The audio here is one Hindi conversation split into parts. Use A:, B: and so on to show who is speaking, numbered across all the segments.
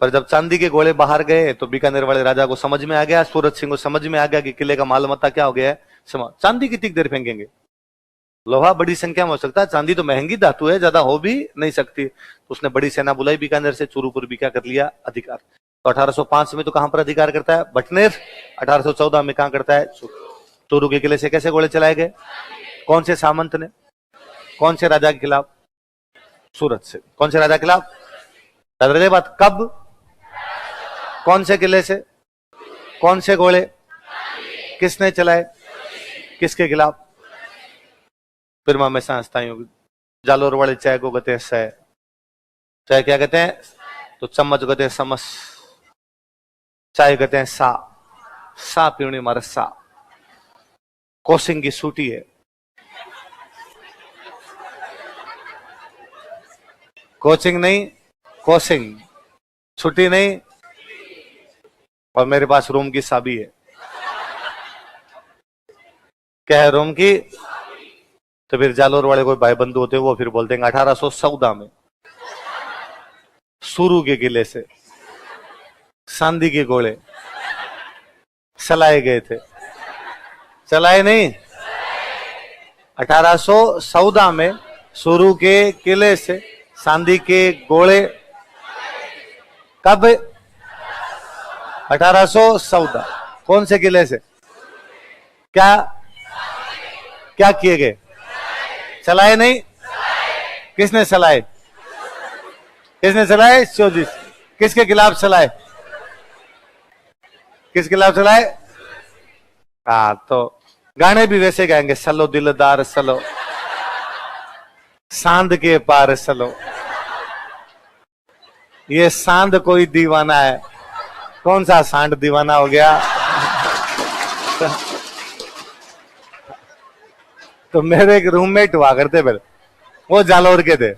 A: पर जब चांदी के गोले बाहर गए तो बीकानेर वाले राजा को समझ में आ गया, सूरत सिंह को समझ में आ गया कि किले का मालमत्ता क्या हो गया है। चांदी कितनी देर फेंकेंगे, लोहा बड़ी संख्या में हो सकता है, चांदी तो महंगी धातु है, ज्यादा हो भी नहीं सकती। तो उसने बड़ी सेना बुलाई बीकानेर से, चूरू पर भी क्या कर लिया, अधिकार। तो 1805 में तो कहां पर अधिकार करता है, बटनेर। 1814 में कहां करता है, चूरू के किले से कैसे गोले चलाए गए, कौन से सामंत ने, कौन से राजा के खिलाफ, सूरत से। कौन से राजा के खिलाफ, बात कब, कौन से किले से, कौन से गोले, किसने चलाए, किसके खिलाफ। फिर मैं समझता हूं जालोर वाले चाय को कहते हैं सह, चाय क्या कहते हैं, तो चम्मच कहते हैं समस, चाय कहते हैं सा पीवनी मारे सा। कोसिंग की सूटी है, कोचिंग नहीं, कोसिंग, छुट्टी नहीं। और मेरे पास रोम की साबी है, क्या है, रोम की। तो फिर जालोर वाले कोई भाई बंधु होते हैं, वो फिर बोलते हैं 1814 में सूरू के किले से चांदी के गोले चलाए गए थे, चलाए नहीं। 1814 में सूरू के किले से चांदी के गोले, कब, 1814, कौन से किले से, क्या क्या किए गए, चलाए नहीं, किसने चलाए, किसने चलाए, चौधरी। किसके खिलाफ चलाए, किसके खिलाफ चलाए। हाँ, तो गाने भी वैसे गाएंगे, सलो दिलदार सलो, सांद के पार चलो। ये सांद कोई दीवाना है, कौन सा सांड दीवाना हो गया। तो मेरे एक रूममेट हुआ करते फिर, वो जालोर के थे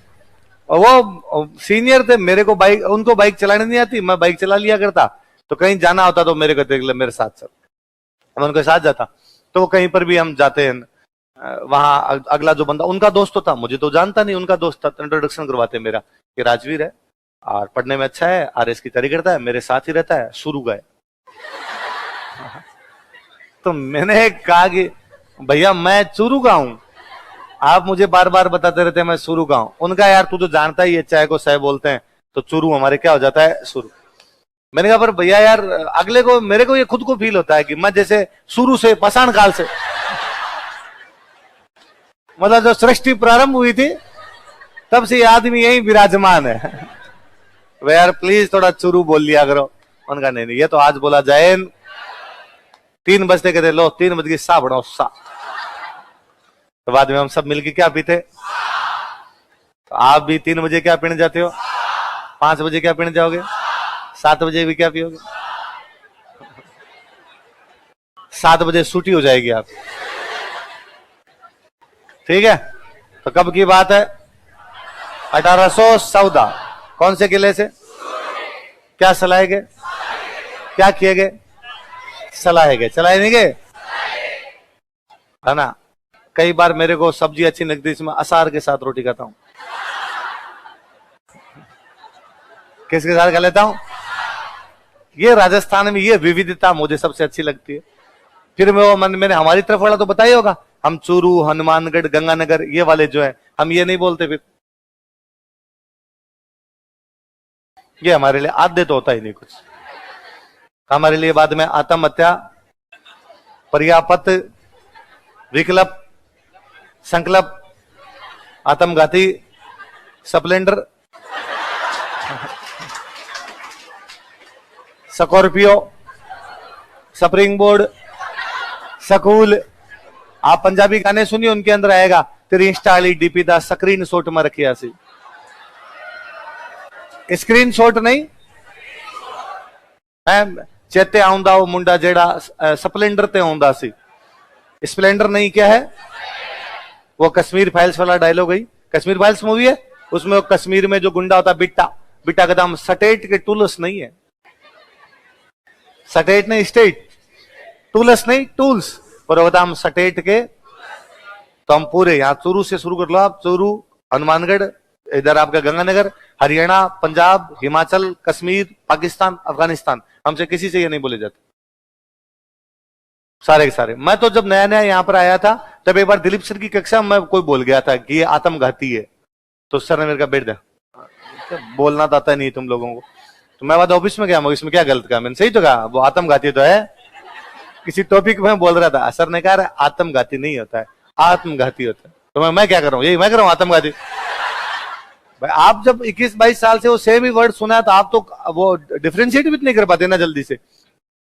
A: और वो सीनियर थे मेरे को, बाइक, उनको बाइक चलाने नहीं आती, मैं बाइक चला लिया करता। तो कहीं जाना होता तो मेरे को मेरे साथ चल, मैं उनके साथ जाता। तो कहीं पर भी हम जाते हैं, वहां अगला जो बंदा उनका दोस्त तो था, मुझे तो जानता नहीं, उनका दोस्त था, इंट्रोडक्शन करवाते मेरा, कि राजवीर है और पढ़ने में अच्छा है, आरएस की तैयारी करता है, मेरे साथ ही रहता है, शुरू गए। तो मैंने कहा कि भैया मैं चूरू का हूं, आप मुझे बार बार बताते रहते हैं मैं शुरू का हूं। उनका यार तू तो जानता ही है, चाय को सह बोलते हैं, तो चूरू हमारे क्या हो जाता है, शुरू। मैंने कहा पर भैया यार अगले को, मेरे को ये खुद को फील होता है कि मैं जैसे शुरू से, पाषाण काल से, मतलब जो सृष्टि प्रारंभ हुई थी तब से ये आदमी यही विराजमान है। वे यार प्लीज थोड़ा चूरू बोल लिया करो। उनका नहीं, ये तो आज बोला जाए। 3 बजते कहते लो 3 बज गई, सा बढ़ाओ सा। तो बाद में हम सब मिलके क्या पीते, तो आप भी 3 बजे क्या पीने जाते हो, 5 बजे क्या पीने जाओगे, 7 बजे भी क्या पियोगे, 7 बजे छुट्टी हो जाएगी आप, ठीक है। तो कब की बात है, 1814, कौन से किले से, क्या सलाए गए, क्या किए गए, सलाए गए, चलाए नहीं गए, है ना। कई बार मेरे को सब्जी अच्छी लगती है, इसमें अचार के साथ रोटी खाता हूं। किसके साथ खा लेता हूं, ये राजस्थान में ये विविधता मुझे सबसे अच्छी लगती है। फिर मैं वो मैंने हमारी तरफ वाला तो बताया होगा, हम चूरू, हनुमानगढ़, गंगानगर, ये वाले जो है, हम ये नहीं बोलते। फिर ये हमारे लिए आद्य तो होता ही नहीं कुछ। हमारे लिए बाद में आत्महत्या, पर्यापत, विकल्प, संकल्प, आत्मघाती, Splendor, Scorpio, spring board, school. आप पंजाबी गाने सुनिए, उनके अंदर आएगा तेरी इंस्टा वाली डीपी दा स्क्रीन शॉट में रखिया सी, स्क्रीन शॉट नहीं है। चेते आउंदा वो मुंडा जेड़ा स्प्लेंडर ते आउंदा सी, स्प्लेंडर नहीं क्या है, वो कश्मीर फाइल्स वाला डायलॉग है। कश्मीर फाइल्स मूवी है, उसमें वो कश्मीर में जो गुंडा होता है बिट्टा, बिट्टा का दाम स्टेट के टूल्स नहीं है, स्टेट नहीं स्टेट, टूल्स नहीं टूल्स, पर वो दाम स्टेट के। तो हम पूरे यहाँ चूरू से शुरू कर लो आप, चूरू, हनुमानगढ़, इधर आपका गंगानगर, हरियाणा, पंजाब, हिमाचल, कश्मीर, पाकिस्तान, अफगानिस्तान, हमसे किसी से ये नहीं बोले जाते, सारे के सारे। मैं तो जब नया नया यहां पर आया था तब एक बार दिलीप सर की कक्षा में कोई बोल गया था कि ये आत्मघाती है, तो सर ने मेरे का बैठ दिया, बोलना तो आता नहीं तुम लोगों को। तो मैं बाद ऑफिस में गया, मैं इसमें क्या गलत कहा, मैंने सही तो कहा, वो आत्मघाती तो है। किसी टॉपिक में बोल रहा था, सर ने कहा आत्मघाती नहीं होता है, आत्मघाती होता है। तो मैं क्या कर रहा हूँ, यही मैं कर रहा हूँ आत्मघाती। भाई आप जब 21-22 साल से वो सेम ही वर्ड सुना तो आप तो वो डिफरेंशिएट भी नहीं कर पाते ना जल्दी से।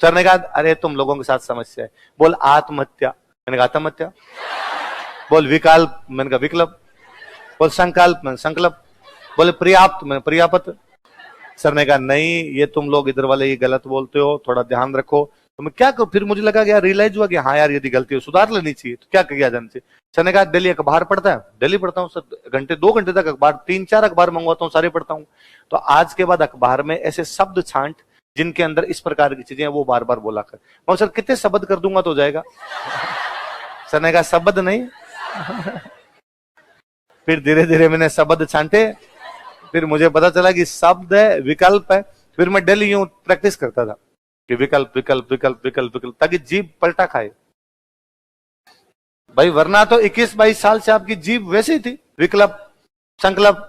A: सर ने कहा अरे तुम लोगों के साथ समस्या है, बोल आत्महत्या, मैंने कहा आत्महत्या, बोल विकल्प, मैंने कहा विकल्प, बोल संकल्प, मैंने संकल्प, बोले पर्याप्त, मैंने पर्याप्त। सर ने कहा नहीं ये तुम लोग इधर वाले ये गलत बोलते हो, थोड़ा ध्यान रखो। तो मैं क्या करूं, फिर मुझे लगा कि रियलाइज हुआ कि हाँ यार यदि गलती हो सुधार लेनी चाहिए, तो क्या किया जाना चाहिए। सर ने कहा डेली अखबार पढ़ता है, डेली पढ़ता हूँ सर, घंटे 2 घंटे तक अखबार, 3-4 अखबार मंगवाता हूँ, सारे पढ़ता हूँ। तो आज के बाद अखबार में ऐसे शब्द छांट जिनके अंदर इस प्रकार की चीजें वो बार बार बोला कर। मैं सर कितने शब्द कर दूंगा तो हो जाएगा। सर ने कहा शब्द नहीं। फिर धीरे धीरे मैंने शब्द छांटे, फिर मुझे पता चला कि शब्द है, विकल्प है। फिर मैं डेली यूं प्रैक्टिस करता था कि विकल्प विकल्प विकल्प विकल्प विकल्प, ताकि जीभ पलटा खाए। भाई वरना तो 21-22 साल से आपकी जीभ वैसे ही थी, विकल्प संकल्प,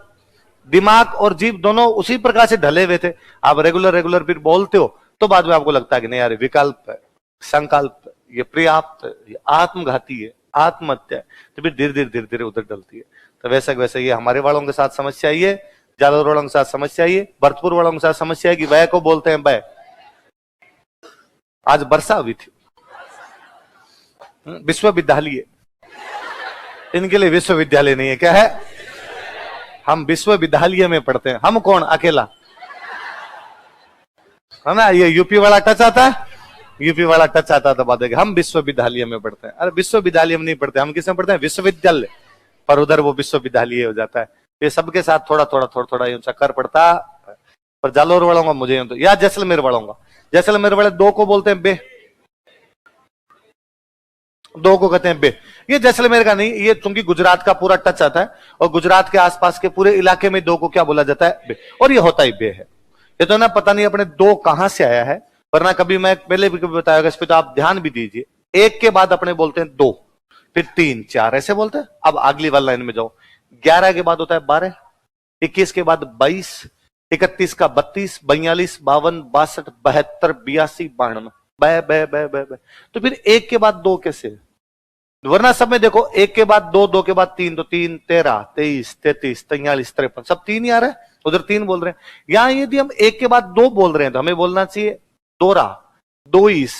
A: दिमाग और जीभ दोनों उसी प्रकार से ढले हुए थे। आप रेगुलर रेगुलर फिर बोलते हो तो बाद में आपको लगता है कि नहीं यार विकल्प है, संकल्प, ये पर्याप्त, ये आत्मघाती है, आत्महत्या है, तो फिर धीरे धीरे धीरे धीरे उधर डलती है। तो वैसे वैसे ये हमारे वालों के साथ समस्या ये, जालोर वालों के साथ समस्या ये, भरतपुर वालों के साथ समस्या है कि वह को बोलते हैं वह। आज वर्षा हुई थी, विश्वविद्यालय, इनके लिए विश्वविद्यालय नहीं है, क्या है, हम विश्वविद्यालय में पढ़ते हैं। हम कौन, अकेला है ना, ये यूपी वाला टच आता है, यूपी वाला टच आता तो बात है, हम विश्वविद्यालय में पढ़ते हैं। अरे विश्वविद्यालय में नहीं पढ़ते, हम किस में पढ़ते हैं, विश्वविद्यालय, पर उधर वो विश्वविद्यालय हो जाता है। ये सबके साथ थोड़ा थोड़ा थोड़ा थोड़ा यूं चक्कर पड़ता। पर जालोर वालों का मुझे तो, या जैसलमेर वालों का, जैसलमेर वाले दो को बोलते हैं बे, दो को कहते हैं बे। ये जैसलमेर का नहीं, ये चूंकि गुजरात का पूरा टच आता है और गुजरात के आसपास के पूरे इलाके में दो को क्या बोला जाता है, बे, और ये होता ही बे है। ये तो ना पता नहीं अपने दो कहां से आया है, वरना कभी मैं पहले भी कभी बताया, इस पर तो आप ध्यान भी दीजिए। एक के बाद अपने बोलते हैं दो, फिर 3, 4 ऐसे बोलते हैं। अब अगली वाली लाइन में जाओ, 11 के बाद होता है 12, 21 के बाद 22, 31 का 32, 42, 52, 62, 72, 82, 92, बै। तो फिर एक के बाद दो कैसे, वरना सब में देखो एक के बाद दो, दो के बाद 3, तो 3, 13, 23, 33, 43, 53, सब 3 ही आ रहा है, उधर 3 बोल रहे हैं। यहां यदि हम एक के बाद 2 बोल रहे हैं तो हमें बोलना चाहिए 2, 22,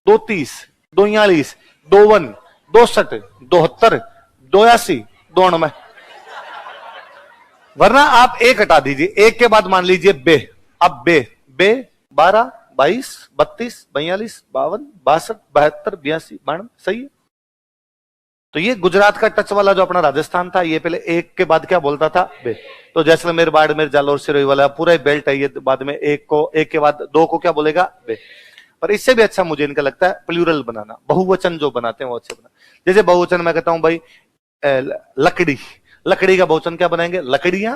A: 32, 42, 52, 62, 72, 82, 92। वरना आप एक हटा दीजिए, एक के बाद मान लीजिए बे, अब बे 12, 22, 32, 42, 52, 62, 72, 82, 92, सही है। तो ये गुजरात का टच वाला जो अपना राजस्थान था, ये पहले एक के बाद क्या बोलता था, बे। तो जैसलमेर, बाड़मेर, जालोर, सिरोही वाला पूरा बेल्ट है, ये बाद में एक के बाद दो को क्या बोलेगा, बे। पर इससे भी अच्छा मुझे इनका लगता है प्लूरल बनाना, बहुवचन जो बनाते हैं वो अच्छे बना। जैसे बहुवचन मैं कहता हूं भाई लकड़ी, लकड़ी का बहुवचन क्या बनाएंगे, लकड़ियां,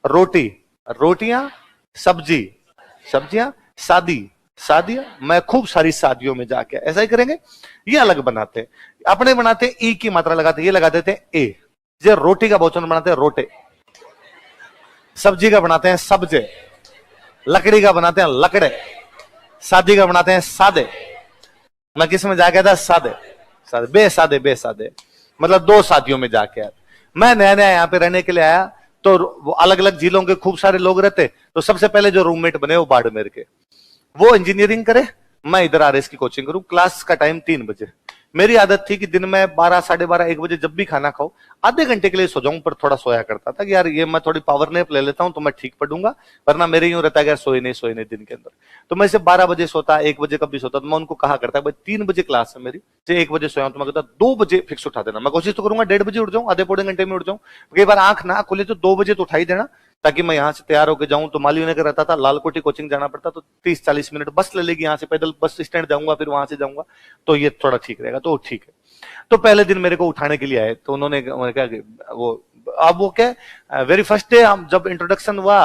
A: रोटी, रोटियां, सब्जी, सब्जियां, शादी, शादियां, मैं खूब सारी शादियों में जाके, ऐसा ही करेंगे। ये अलग बनाते हैं, अपने बनाते हैं ई की मात्रा लगाते हैं, ये लगा देते हैं ए। जो रोटी का बहुवचन बनाते हैं रोटे, सब्जी का बनाते हैं सब्जे, लकड़ी का बनाते हैं लकड़े, शादी का बनाते हैं सादे। मैं किस में जाके था, सादे, सादे, बेसादे, बेसादे, मतलब 2 शादियों में जाके आया। मैं नया नया यहाँ पे रहने के लिए आया, तो वो अलग अलग जिलों के खूब सारे लोग रहते, तो सबसे पहले जो रूममेट बने वो बाड़मेर के, वो इंजीनियरिंग करे, मैं इधर आरएस की कोचिंग करूं। क्लास का टाइम 3 बजे। मेरी आदत थी कि दिन में 12, 12:30, 1 बजे जब भी खाना खाऊं आधे घंटे के लिए सो जाऊं, पर थोड़ा सोया करता था कि यार ये मैं थोड़ी पावर नैप ले लेता हूं तो मैं ठीक पढ़ूंगा, वरना मेरे यूं रहता है यार सोए नहीं दिन के अंदर। तो मैं इसे 12 बजे सोता, 1 बजे कभी सोता, तो मैं उनको कहा करता भाई 3 बजे क्लास है मेरी, 1 बजे सोया तो मैं कहता 2 बजे फिक्स उठा देना। मैं कोशिश तो करूंगा 1:30 बजे उठ जाऊं, आधे पौने घंटे में उठ जाऊं। कई बार आंख ना खुले तो 2 बजे तो उठा ही देना, ताकि मैं यहाँ से तैयार होकर जाऊं। तो माली नगर रहता था, लालकोटी कोचिंग जाना पड़ता, तो 30-40 मिनट बस ले लेगी यहाँ से, पैदल बस स्टैंड जाऊंगा, फिर वहां से जाऊंगा, तो ये थोड़ा ठीक रहेगा। तो ठीक है। तो पहले दिन मेरे को उठाने के लिए आए, तो उन्होंने कहा कि वो अब वो क्या, वेरी फर्स्ट डे हम जब इंट्रोडक्शन हुआ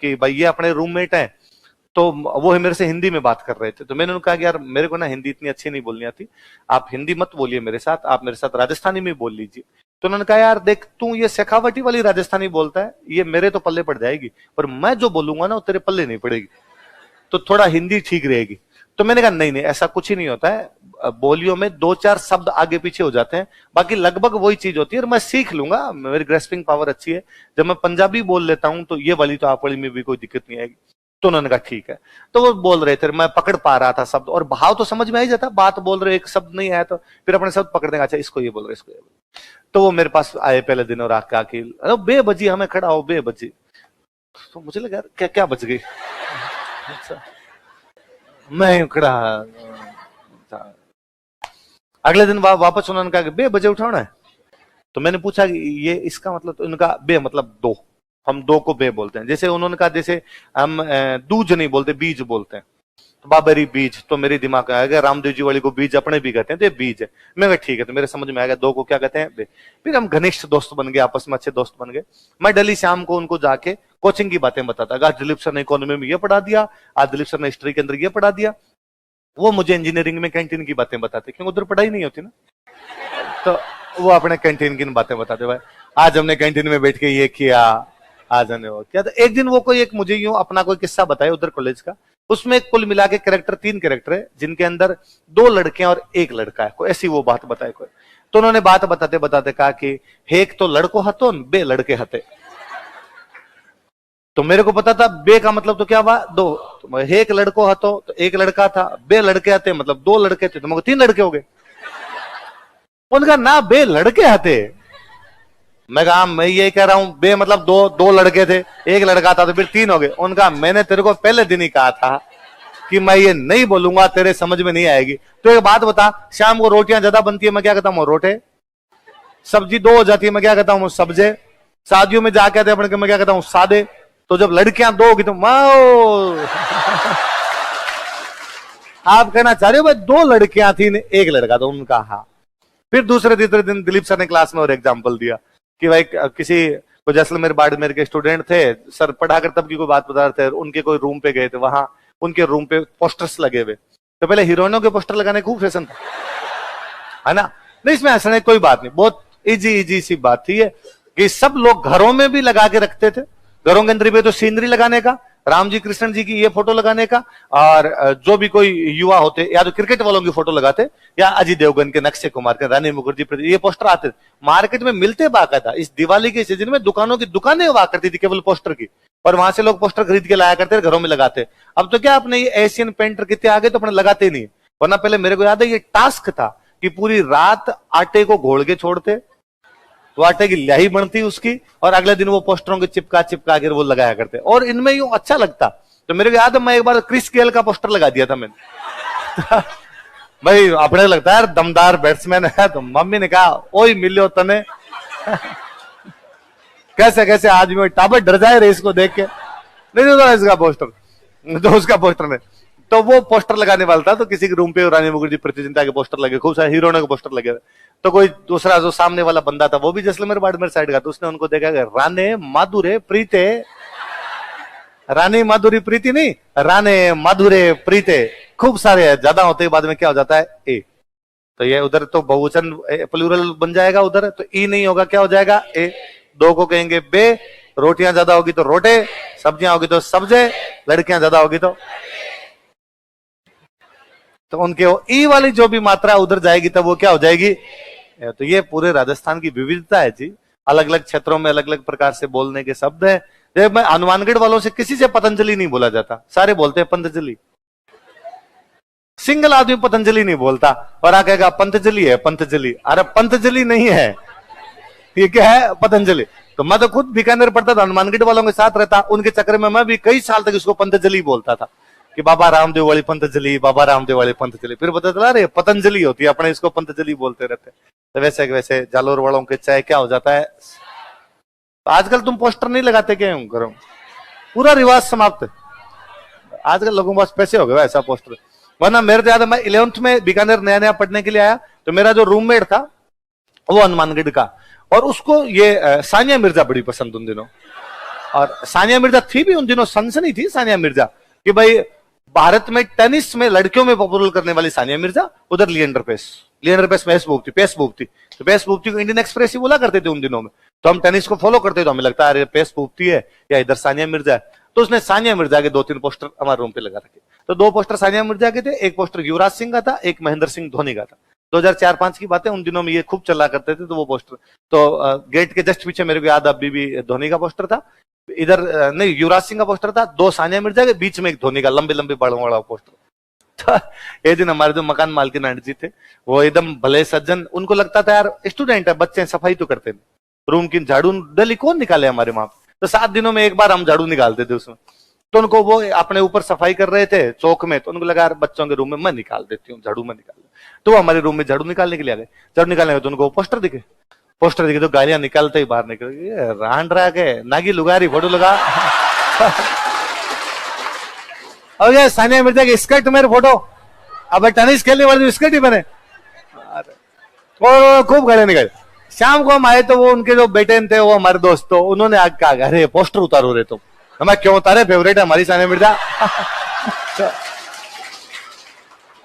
A: कि भाई ये अपने रूममेट हैं, तो वो मेरे से हिंदी में बात कर रहे थे। तो मैंने उनको कहा कि यार मेरे को ना हिंदी इतनी अच्छी नहीं बोलनी आती, आप हिंदी मत बोलिए मेरे साथ, आप मेरे साथ राजस्थानी में बोल लीजिए। तो उन्होंने कहा यार देख तू ये शेखावटी वाली राजस्थानी बोलता है, ये मेरे तो पल्ले पड़ जाएगी, पर मैं जो बोलूंगा ना वो तेरे पल्ले नहीं पड़ेगी, तो थोड़ा हिंदी ठीक रहेगी। तो मैंने कहा नहीं नहीं ऐसा कुछ ही नहीं होता है, बोलियों में 2-4 शब्द आगे पीछे हो जाते हैं, बाकी लगभग वही चीज होती है और मैं सीख लूंगा, मेरी ग्रेस्पिंग पावर अच्छी है, जब मैं पंजाबी बोल लेता हूं तो ये वाली तो आप वाली में भी कोई दिक्कत नहीं आएगी। तो उन्होंने कहा ठीक है। तो वो बोल रहे थे, मैं पकड़ पा रहा था शब्द और भाव तो समझ में आ ही जाता, बात बोल रहे एक शब्द नहीं आया तो फिर अपने शब्द पकड़ने का, अच्छा इसको ये बोल रहे इसको ये बोल रहे। तो वो मेरे पास आए पहले दिन और आके आके अरे बे बजी हमें खड़ा हो बे बजी। तो मुझे लगा क्या क्या बच गई, अच्छा मैं खड़ा। अगले दिन वापस उन्होंने कहा कि बे बजे उठाना है। तो मैंने पूछा कि ये इसका मतलब, तो इनका बे मतलब दो, हम दो को बे बोलते हैं। जैसे उन्होंने कहा जैसे हम दूज नहीं बोलते बीज बोलते हैं, तो बाबरी बीज, तो मेरे दिमाग में आ गया रामदेव जी वाली को बीज अपने भी कहते हैं, तो ये बीज है। मैं कहा ठीक है, तो मेरे समझ में आ गया दो को क्या कहते हैं बे। फिर हम घनिष्ठ दोस्त बन गए, आपस में अच्छे दोस्त बन गए। मैं डेली शाम को उनको जाके कोचिंग की बातें बताता, आज दिलीप सर ने इकोनॉमी में ये पढ़ा दिया, आज दिलीप सर ने हिस्ट्री के अंदर ये पढ़ा दिया। वो मुझे इंजीनियरिंग में कैंटीन की बातें बताते, क्योंकि उधर पढ़ाई नहीं होती ना, तो वो अपने कैंटीन की बातें बताते, भाई आज हमने कैंटीन में बैठ के ये किया, आज हमने वो किया। तो एक दिन वो कोई एक मुझे यूं अपना कोई किस्सा बताया उधर कॉलेज का, उसमें कुल मिला के कैरेक्टर 3 कैरेक्टर है, जिनके अंदर 2 लड़के और 1 लड़का है, कोई ऐसी वो बात बताए कोई। तो उन्होंने बात बताते बताते कहा कि एक तो लड़को हतो बे लड़के हते। तो मेरे को पता था बे का मतलब तो क्या हुआ 2, तो एक लड़को हतो तो 1 लड़का था, बे लड़के हते मतलब 2 लड़के थे, तो मेरे को 3 लड़के हो गए। उनका ना बे लड़के हते, मैं कहा मैं ये कह रहा हूं बे मतलब 2 लड़के थे, 1 लड़का था तो फिर 3 हो गए। उनका मैंने तेरे को पहले दिन ही कहा था कि मैं ये नहीं बोलूंगा, तेरे समझ में नहीं आएगी। तो एक बात बता, शाम को रोटियां ज्यादा बनती है, मैं क्या कहता हूँ रोटे, सब्जी 2 हो जाती है, मैं क्या कहता हूँ सब्जे, शादियों में जाके आते अपने, मैं क्या कहता हूँ सादे। तो जब लड़कियां 2 होगी तो माओ आप कहना चाह रहे हो भाई 2 लड़कियां थी 1 लड़का, तो उनका हाँ। फिर दूसरे तीसरे दिन दिलीप सर ने क्लास में और एग्जाम्पल दिया कि भाई किसी को जैसलमेर बाड़मेर के स्टूडेंट थे, सर पढ़ाकर तब की कोई बात बता रहे थे, उनके कोई रूम पे गए थे, वहां उनके रूम पे पोस्टर्स लगे हुए। तो पहले हीरोइनों के पोस्टर लगाने खूब फैशन था, है ना। नहीं इसमें हंसने कोई बात नहीं, बहुत इजी इजी सी बात थी ये, कि सब लोग घरों में भी लगा के रखते थे, घरों के अंदर भी तो सीनरी लगाने का, राम जी कृष्ण जी की ये फोटो लगाने का, और जो भी कोई युवा होते या तो क्रिकेट वालों की फोटो लगाते, या अजय देवगन के, नक्शे कुमार के, रानी मुखर्जी, ये पोस्टर आते मार्केट में मिलते बाकायदा। इस दिवाली के सीजन में दुकानों की दुकानें हुआ करती थी केवल पोस्टर की, और वहां से लोग पोस्टर खरीद के लाया करते, घरों में लगाते। अब तो क्या अपने ये एशियन पेंटर कितने आगे तो अपने लगाते नहीं, वरना पहले मेरे को याद है ये टास्क था कि पूरी रात आटे को घोल के छोड़ते, तो आटे की ल्याही बनती उसकी, और अगले दिन वो पोस्टरों के चिपका चिपका कर वो लगाया करते, और इनमें यूं अच्छा लगता। तो मेरे को याद है मैं एक बार क्रिस गेल का पोस्टर लगा दिया था मैंने भाई अपने लगता है यार दमदार बैट्समैन है, तो मम्मी ने कहा ओए मिलो तने कैसे कैसे आज भी टाबर डर जाए रेस को देख के, नहीं तो इसका पोस्टर, तो उसका पोस्टर में तो वो पोस्टर लगाने वाला था। तो किसी के रूम पे रानी मुखर्जी प्रतियोगिता के पोस्टर लगे, खूब सारे हीरोइनों के पोस्टर लगे। तो कोई दूसरा जो सामने वाला बंदा था वो भी जैसलमेर बाड़मेर साइड का, तो उसने उनको देखा राने माधुरे प्रीते, रानी माधुरी प्रीति नहीं, राने माधुरे प्रीते, खूब सारे है, ज्यादा होते बाद में क्या हो जाता है ए, तो ये उधर तो बहुवचन प्लूरल बन जाएगा, उधर तो ई नहीं होगा, क्या हो जाएगा ए। 2 को कहेंगे बे, रोटियां ज्यादा होगी तो रोटे, सब्जियां होगी तो सब्जे, लड़कियां ज्यादा होगी तो उनके वो ई वाली जो भी मात्रा उधर जाएगी तब वो क्या हो जाएगी। तो ये पूरे राजस्थान की विविधता है जी, अलग अलग क्षेत्रों में अलग अलग प्रकार से बोलने के शब्द है। जब मैं हनुमानगढ़ वालों से किसी से पतंजलि नहीं बोला जाता, सारे बोलते हैं पंतजलि, सिंगल आदमी पतंजलि नहीं बोलता, और आ कहेगा पंतजलि है पंतजलि, अरे पंतजलि नहीं है, ये क्या है पतंजलि। तो मैं तो खुद बीकानेर पढ़ता था, हनुमानगढ़ वालों के साथ रहता, उनके चक्कर में मैं भी कई साल तक इसको पंतजलि बोलता था कि बाबा रामदेव वाली पंतजलि, बाबा रामदेव वाली पंतजलि। फिर पता चला अरे पतंजलि होती है, अपने इसको पंतजलि बोलते रहते। तो वैसे वैसे जालोर वालों के चाहे क्या हो जाता है, तो आजकल तुम पोस्टर नहीं लगाते क्या करो, पूरा रिवाज समाप्त। आजकल लोगों के पास पैसे हो गए ऐसा पोस्टर, वरना मेरे तो याद है मैं 11th में बीकानेर नया नया पढ़ने के लिए आया, तो मेरा जो रूममेट था वो हनुमानगढ़ का, और उसको ये सानिया मिर्जा बड़ी पसंद उन दिनों। और सानिया मिर्जा थी भी उन दिनों, सनसनी थी सानिया मिर्जा कि भाई भारत में टेनिस में लड़कियों में पॉपुलर करने वाली सानिया मिर्जा, उधर लिएंडर पेस। लिएंडर पेस फेसबुक थी, फेसबुक थी, तो फेसबुक थी को इंडियन एक्सप्रेस ही बोला करते थे उन दिनों में। तो हम टेनिस को फॉलो करते तो हमें लगता है अरे फेसबुक थी है या इधर सानिया मिर्जा है। तो उसने सानिया मिर्जा के 2-3 पोस्टर हमारे रूम पे लगा रखे। तो 2 पोस्टर सानिया मिर्जा के थे, एक पोस्टर युवराज सिंह का था, एक महेंद्र सिंह धोनी का था। 2004-5 की बात है, उन दिनों में ये खूब चला करते थे। तो वो पोस्टर तो गेट के जस्ट पीछे मेरे को याद अभी भी धोनी का पोस्टर था, इधर नहीं युवराज सिंह का पोस्टर था, 2 सानिया मिर्जा के, बीच में एक धोनी का लंबे लंबे बड़ा बड़ा पोस्टर। तो एक दिन हमारे जो मकान मालकिन आंटी जी थे, वो एकदम भले सज्जन, उनको लगता था यार स्टूडेंट है, बच्चे हैं, सफाई तो करते नहीं, रूम की झाड़ू डेली कौन निकाले हमारे वहां। तो 7 दिनों में एक बार हम झाड़ू निकालते थे उसमें। तो उनको वो अपने ऊपर सफाई कर रहे थे चौक में, तो उनको लगा यार बच्चों के रूम में मैं निकाल देती हूँ झाड़ू, मैं निकाल। तो वो हमारे रूम में झाड़ू निकालने के लिए आ गए। झाड़ू निकालने गए तो उनको पोस्टर दिखे, पोस्टर दिखे तो गालियां निकालते ही बाहर निकल गए, रांड रहा के नागी लुगारी फोटो लगा। और ये सानिया मिर्जा की स्कर्ट मेरे फोटो, अब टेनिस खेलने वाले स्कर्ट ही बने, और खूब गालियां निकाले। शाम को हम आए तो वो उनके जो बेटे थे, वो हमारे दोस्त, तो उन्होंने आग कहा अरे पोस्टर उतारो रे तुम। हमें क्यों उतारे, फेवरेट है हमारी सानिया मिर्जा। तो,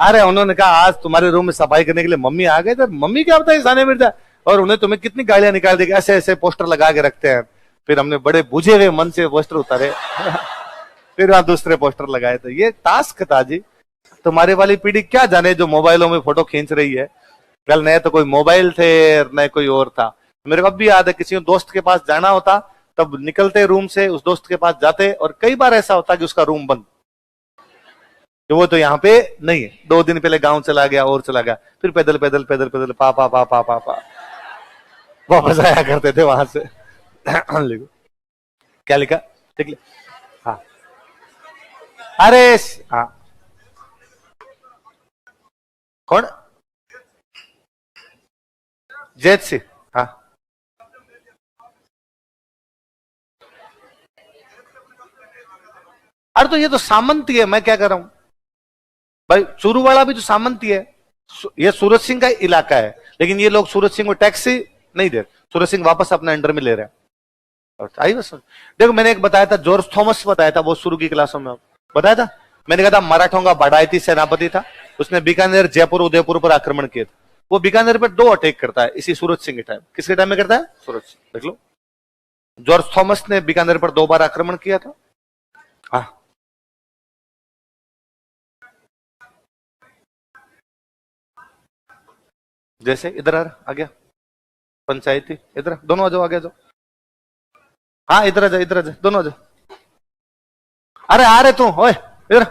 A: अरे उन्होंने कहा आज तुम्हारे रूम में सफाई करने के लिए मम्मी आ गए थे। मम्मी क्या बताइए सानिया मिर्जा, और उन्हें तुम्हें कितनी गालियां निकाल दी, ऐसे ऐसे पोस्टर लगा के रखते हैं। फिर हमने बड़े बुझे हुए मन से पोस्टर उतारे। फिर वहां दूसरे पोस्टर लगाए। तो ये टास्क था जी। तुम्हारी वाली पीढ़ी क्या जाने जो मोबाइलों में फोटो खींच रही है, कल नए तो कोई मोबाइल थे नए कोई और था। मेरे को अब भी याद है, किसी दोस्त के पास जाना होता तब निकलते रूम से उस दोस्त के पास जाते, और कई बार ऐसा होता कि उसका रूम बंद, कि वो तो यहाँ पे नहीं है, 2 दिन पहले गांव चला गया और चला गया, फिर पैदल पैदल पैदल पैदल पा पा पा पा पा पा वापस आया करते थे वहां से। लिखो क्या लिखा, ठीक। हाँ अरे हाँ कौन, जैत सिंह, हाँ। अरे तो ये तो सामंती है, मैं क्या कर रहा हूं भाई, चूरू वाला भी तो सामंती है। ये सूरज सिंह का इलाका है, लेकिन ये लोग सूरज सिंह को टैक्स नहीं दे, सूरज सिंह वापस अपने अंडर में ले रहे हैं। आई बस देखो, मैंने एक बताया था, जॉर्ज थॉमस बताया था, वो शुरू की क्लासों में बताया था। मैंने कहा था मराठों का बाडायती सेनापति था, उसने बीकानेर जयपुर उदयपुर पर आक्रमण किए थे। वो बीकानेर पर 2 अटैक करता है इसी सूरज सिंह के टाइम। किसके टाइम में करता है, सूरज सिंह, देख लो। जॉर्ज थॉमस ने बीकानेर पर 2 बार आक्रमण किया था। हाँ जैसे इधर आ गया पंचायती, इधर दोनों आ जाओ, आगे जाओ। हाँ इधर आ जाओ, इधर आ जाओ, दोनों आ जाओ। अरे आ रहे तू, ओए इधर,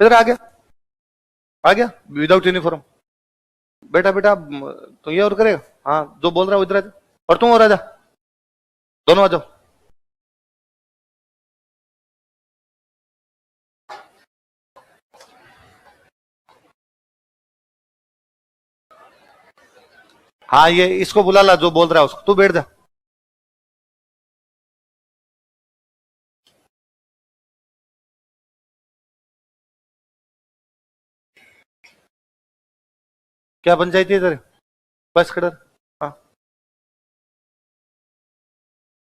A: इधर आ गया, आ गया विदाउट यूनिफॉर्म। बेटा बेटा तू ये और करेगा, हाँ जो बोल रहा है इधर आ जा, और तुम और आ जा, दोनों आ जाओ। हाँ ये इसको बुला ला जो बोल रहा है उसको, तू बैठ जा। क्या पंचायती है इधर, बस खड़ा।